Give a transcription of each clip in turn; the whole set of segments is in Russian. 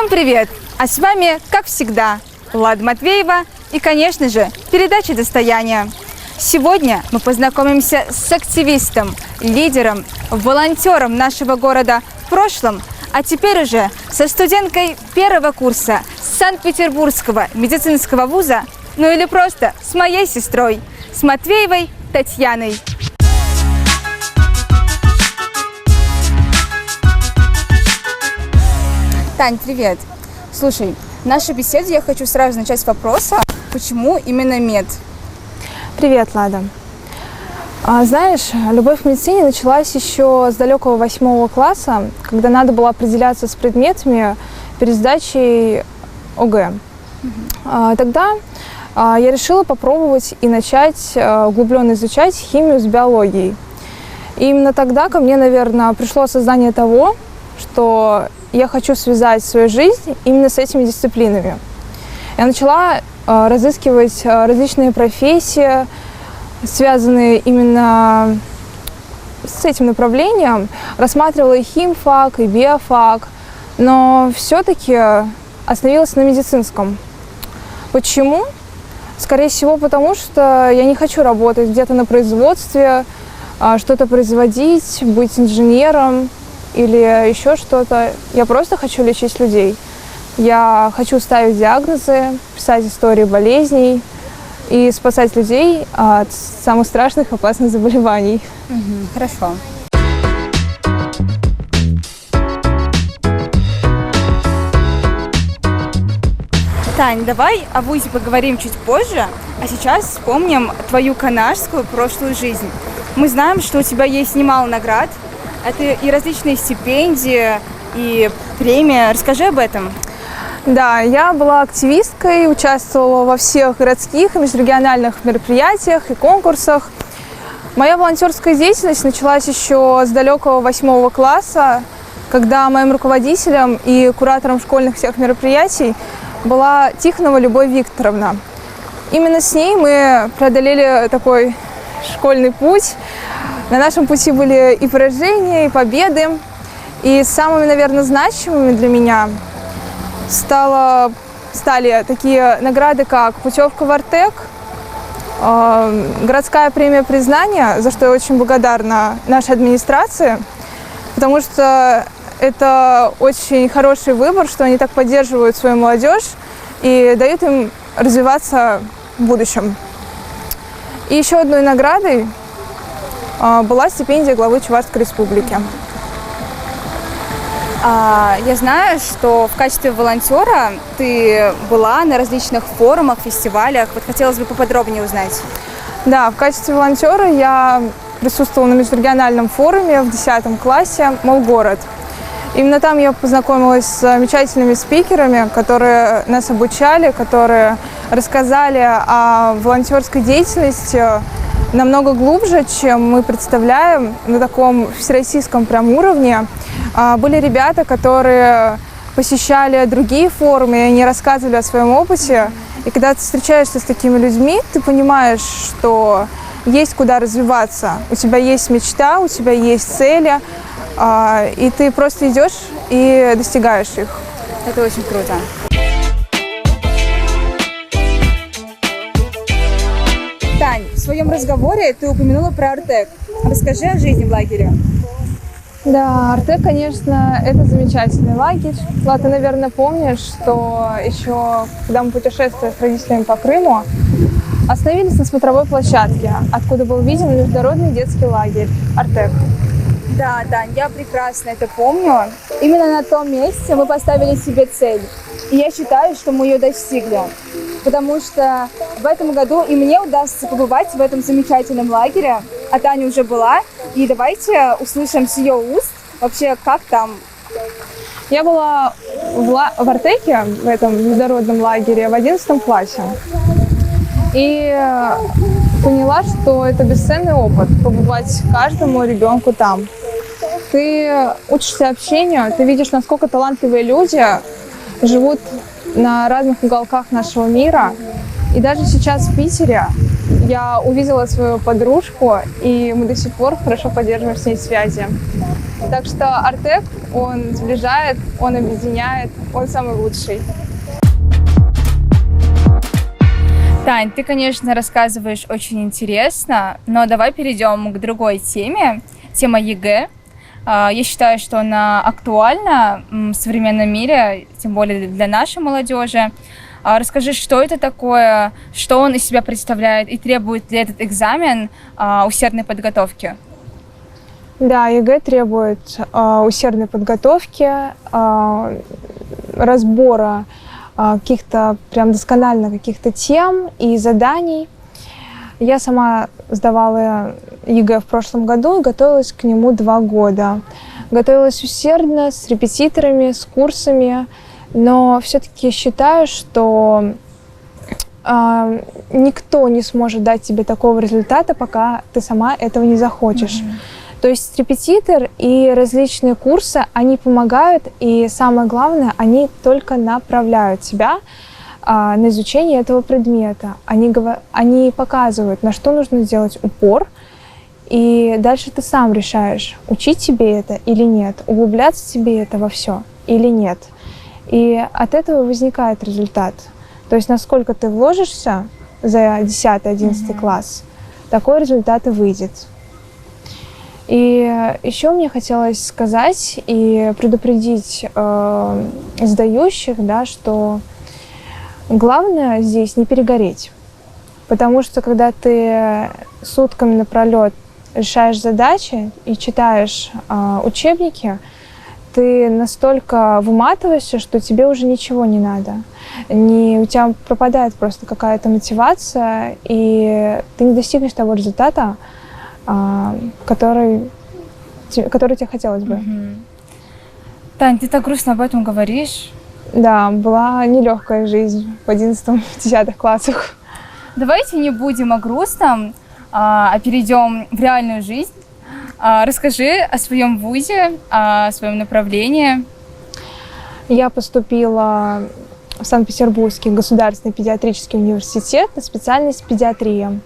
Всем привет! А с вами, как всегда, Лада Матвеева и, конечно же, передача «Достояние». Сегодня мы познакомимся с активистом, лидером, волонтером нашего города в прошлом, а теперь уже со студенткой первого курса Санкт-Петербургского медицинского вуза, ну или просто с моей сестрой, с Матвеевой Татьяной. Тань, привет! Слушай, в нашей беседе я хочу сразу начать с вопроса, почему именно мед? Привет, Лада. Знаешь, любовь к медицине началась еще с далекого 8 класса, когда надо было определяться с предметами перед сдачей ОГЭ. Тогда я решила попробовать и начать углубленно изучать химию с биологией. И именно тогда ко мне, наверное, пришло осознание того, что я хочу связать свою жизнь именно с этими дисциплинами. Я начала разыскивать различные профессии, связанные именно с этим направлением. Рассматривала и химфак, и биофак, но все-таки остановилась на медицинском. Почему? Скорее всего, потому что я не хочу работать где-то на производстве, что-то производить, быть инженером или еще что-то. Я просто хочу лечить людей. Я хочу ставить диагнозы, писать истории болезней и спасать людей от самых страшных опасных заболеваний. Хорошо. Тань, давай о вузе поговорим чуть позже, а сейчас вспомним твою канашскую прошлую жизнь. Мы знаем, что у тебя есть немало наград. Это и различные стипендии, и премии. Расскажи об этом. Да, я была активисткой, участвовала во всех городских и межрегиональных мероприятиях и конкурсах. Моя волонтерская деятельность началась еще с далекого 8 класса, когда моим руководителем и куратором школьных всех мероприятий была Тихонова Любовь Викторовна. Именно с ней мы преодолели такой школьный путь. На нашем пути были и поражения, и победы. И самыми, наверное, значимыми для меня стали такие награды, как путевка в Артек, городская премия признания, за что я очень благодарна нашей администрации, потому что это очень хороший выбор, что они так поддерживают свою молодежь и дают им развиваться в будущем. И еще одной наградой была стипендия главы Чувашской республики. Я знаю, что в качестве волонтера ты была на различных форумах, фестивалях. Вот хотелось бы поподробнее узнать. Да, в качестве волонтера я присутствовала на межрегиональном форуме в 10 классе «Молгород». Именно там я познакомилась с замечательными спикерами, которые нас обучали, которые рассказали о волонтерской деятельности намного глубже, чем мы представляем, на таком всероссийском прям уровне. Были ребята, которые посещали другие форумы, и они рассказывали о своем опыте. И когда ты встречаешься с такими людьми, ты понимаешь, что есть куда развиваться. У тебя есть мечта, у тебя есть цели, и ты просто идешь и достигаешь их. Это очень круто. Тань, в своем разговоре ты упомянула про Артек. Расскажи о жизни в лагере. Да, Артек, конечно, это замечательный лагерь. Влад, ты, наверное, помнишь, что еще, когда мы путешествовали с родителями по Крыму, остановились на смотровой площадке, откуда был виден международный детский лагерь Артек. Да, Тань, я прекрасно это помню. Именно на том месте мы поставили себе цель. И я считаю, что мы ее достигли. Потому что в этом году и мне удастся побывать в этом замечательном лагере. А Таня уже была. И давайте услышим с ее уст вообще, как там. Я была в Артеке, в этом международном лагере, в 11 классе. И поняла, что это бесценный опыт — побывать каждому ребенку там. Ты учишься общению, ты видишь, насколько талантливые люди живут на разных уголках нашего мира. И даже сейчас в Питере я увидела свою подружку, и мы до сих пор хорошо поддерживаем с ней связи. Так что Артек, он сближает, он объединяет, он самый лучший. Тань, ты, конечно, рассказываешь очень интересно, но давай перейдем к другой теме. Тема ЕГЭ. Я считаю, что она актуальна в современном мире, тем более для нашей молодежи. Расскажи, что это такое, что он из себя представляет и требует ли этот экзамен усердной подготовки? Да, ЕГЭ требует усердной подготовки, разбора каких-то прям досконально каких-то тем и заданий. Я сама сдавала ЕГЭ в прошлом году и готовилась к нему 2 года. Готовилась усердно, с репетиторами, с курсами, но все-таки считаю, что никто не сможет дать тебе такого результата, пока ты сама этого не захочешь. То есть репетитор и различные курсы, они помогают, и самое главное, они только направляют тебя на изучение этого предмета. Они показывают, на что нужно сделать упор, и дальше ты сам решаешь, учить тебе это или нет, углубляться тебе это во все или нет. И от этого возникает результат. То есть насколько ты вложишься за 10-11 класс, такой результат и выйдет. И еще мне хотелось сказать и предупредить сдающих, да, что главное здесь не перегореть. Потому что когда ты сутками напролет решаешь задачи и читаешь учебники, ты настолько выматываешься, что тебе уже ничего не надо. У тебя пропадает просто какая-то мотивация, и ты не достигнешь того результата, который тебе хотелось бы. Тань, ты так грустно об этом говоришь. Да, была нелегкая жизнь в 11-10 классах. Давайте не будем о грустном, а перейдем в реальную жизнь. Расскажи о своем вузе, о своем направлении. Я поступила в Санкт-Петербургский государственный педиатрический университет на специальность педиатрия.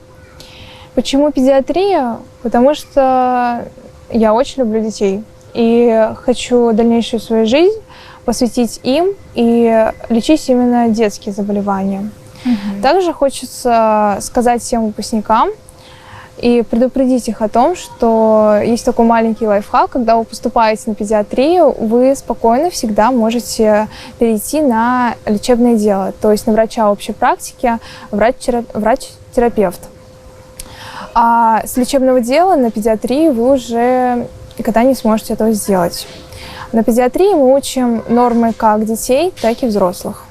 Почему педиатрия? Потому что я очень люблю детей и хочу дальнейшую свою жизнь посвятить им и лечить именно детские заболевания. Также хочется сказать всем выпускникам и предупредить их о том, что есть такой маленький лайфхак: когда вы поступаете на педиатрию, вы спокойно всегда можете перейти на лечебное дело, то есть на врача общей практики, врач-терапевт. А с лечебного дела на педиатрии вы уже никогда не сможете этого сделать. На педиатрии мы учим нормы как детей, так и взрослых.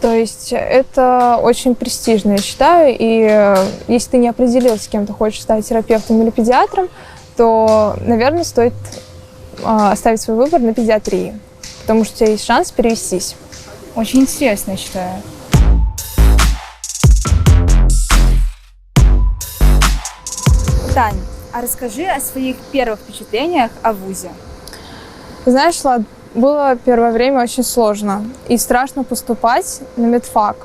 То есть это очень престижно, я считаю, и если ты не определился, кем ты хочешь стать, терапевтом или педиатром, то, наверное, стоит оставить свой выбор на педиатрии, потому что у тебя есть шанс перевестись. Очень интересно, я считаю. Тань, а расскажи о своих первых впечатлениях о вузе. Знаешь, Влад, было первое время очень сложно и страшно поступать на медфак,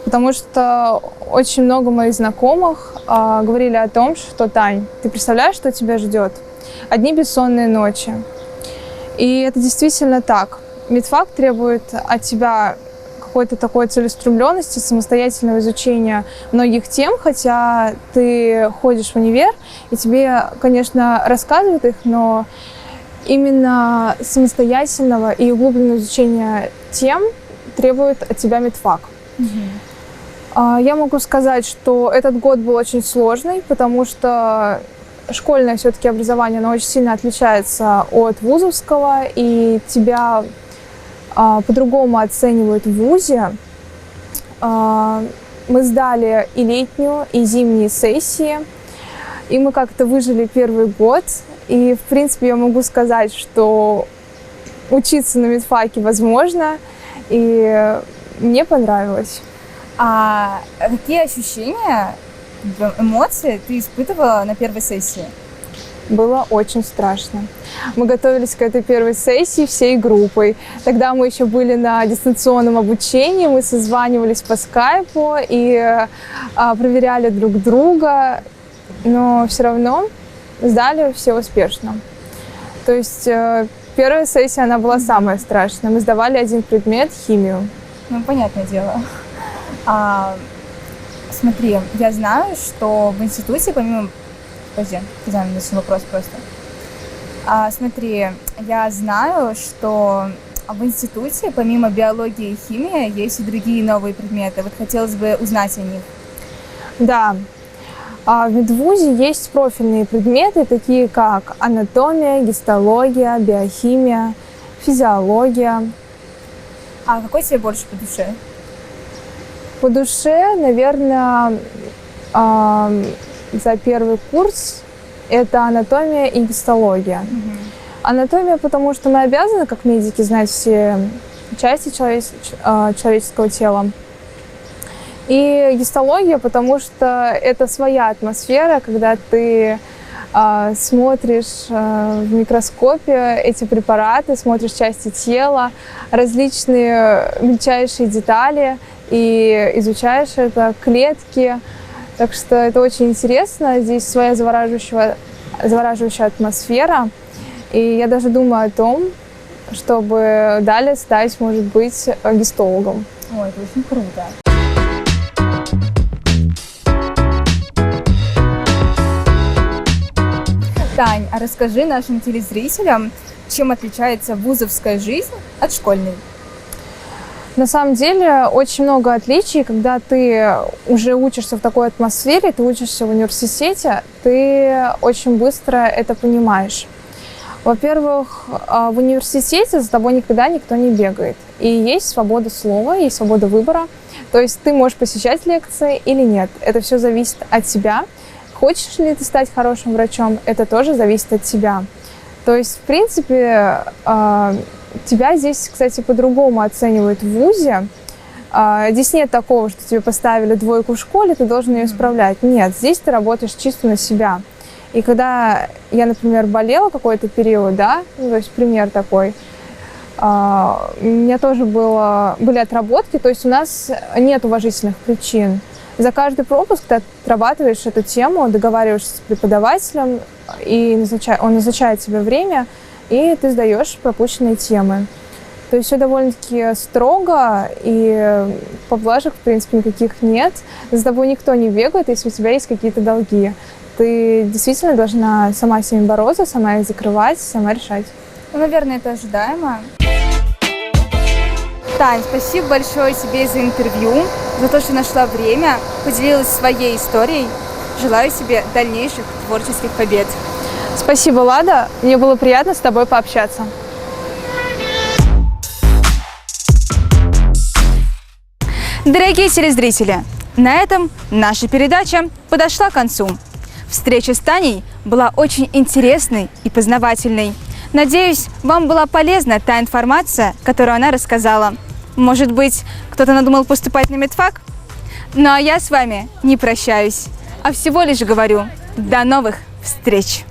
потому что очень много моих знакомых говорили о том, что: Тань, ты представляешь, что тебя ждет? Одни бессонные ночи. И это действительно так. Медфак требует от тебя какой-то такой целеустремленности, самостоятельного изучения многих тем, хотя ты ходишь в универ, и тебе, конечно, рассказывают их, но именно самостоятельного и углубленного изучения тем требует от тебя медфак. Я могу сказать, что этот год был очень сложный, потому что школьное все-таки образование, оно очень сильно отличается от вузовского, и тебя по-другому оценивают в вузе. Мы сдали и летнюю, и зимние сессии, и мы как-то выжили первый год. И, в принципе, я могу сказать, что учиться на медфаке возможно, и мне понравилось. А какие ощущения, эмоции ты испытывала на первой сессии? Было очень страшно. Мы готовились к этой первой сессии всей группой. Тогда мы еще были на дистанционном обучении, мы созванивались по скайпу и проверяли друг друга, но все равно сдали все успешно. То есть первая сессия, она была самая страшная. Мы сдавали один предмет — химию. Ну, понятное дело. Смотри, я знаю, что в институте помимо... Подожди, я начну вопрос просто. Смотри, я знаю, что в институте помимо биологии и химии есть и другие новые предметы. Вот хотелось бы узнать о них. Да, в медвузе есть профильные предметы, такие как анатомия, гистология, биохимия, физиология. А какой тебе больше по душе? По душе, наверное, за первый курс это анатомия и гистология. Анатомия, потому что мы обязаны, как медики, знать все части человеческого тела. И гистология, потому что это своя атмосфера, когда ты смотришь в микроскопе эти препараты, смотришь части тела, различные мельчайшие детали и изучаешь это, клетки. Так что это очень интересно. Здесь своя завораживающая атмосфера. И я даже думаю о том, чтобы далее стать, может быть, гистологом. Ой, это очень круто. Тань, а расскажи нашим телезрителям, чем отличается вузовская жизнь от школьной? На самом деле очень много отличий, когда ты уже учишься в такой атмосфере, ты учишься в университете, ты очень быстро это понимаешь. Во-первых, в университете за тобой никогда никто не бегает. И есть свобода слова, есть свобода выбора. То есть ты можешь посещать лекции или нет. Это все зависит от тебя. Хочешь ли ты стать хорошим врачом, это тоже зависит от тебя. То есть, в принципе, тебя здесь, кстати, по-другому оценивают в вузе. Здесь нет такого, что тебе поставили 2 в школе, ты должен ее исправлять. Нет, здесь ты работаешь чисто на себя. И когда я, например, болела какой-то период, да, ну, то есть пример такой, у меня тоже были отработки, то есть у нас нет уважительных причин. За каждый пропуск ты отрабатываешь эту тему, договариваешься с преподавателем, и он назначает тебе время, и ты сдаешь пропущенные темы. То есть все довольно-таки строго, и поблажек, в принципе, никаких нет. За тобой никто не бегает, если у тебя есть какие-то долги. Ты действительно должна сама с ними бороться, сама их закрывать, сама решать. Ну, наверное, это ожидаемо. Тань, спасибо большое тебе за интервью, за то, что нашла время, поделилась своей историей. Желаю тебе дальнейших творческих побед. Спасибо, Лада. Мне было приятно с тобой пообщаться. Дорогие телезрители, на этом наша передача подошла к концу. Встреча с Таней была очень интересной и познавательной. Надеюсь, вам была полезна та информация, которую она рассказала. Может быть, кто-то надумал поступать на медфак? Ну а я с вами не прощаюсь, а всего лишь говорю: до новых встреч!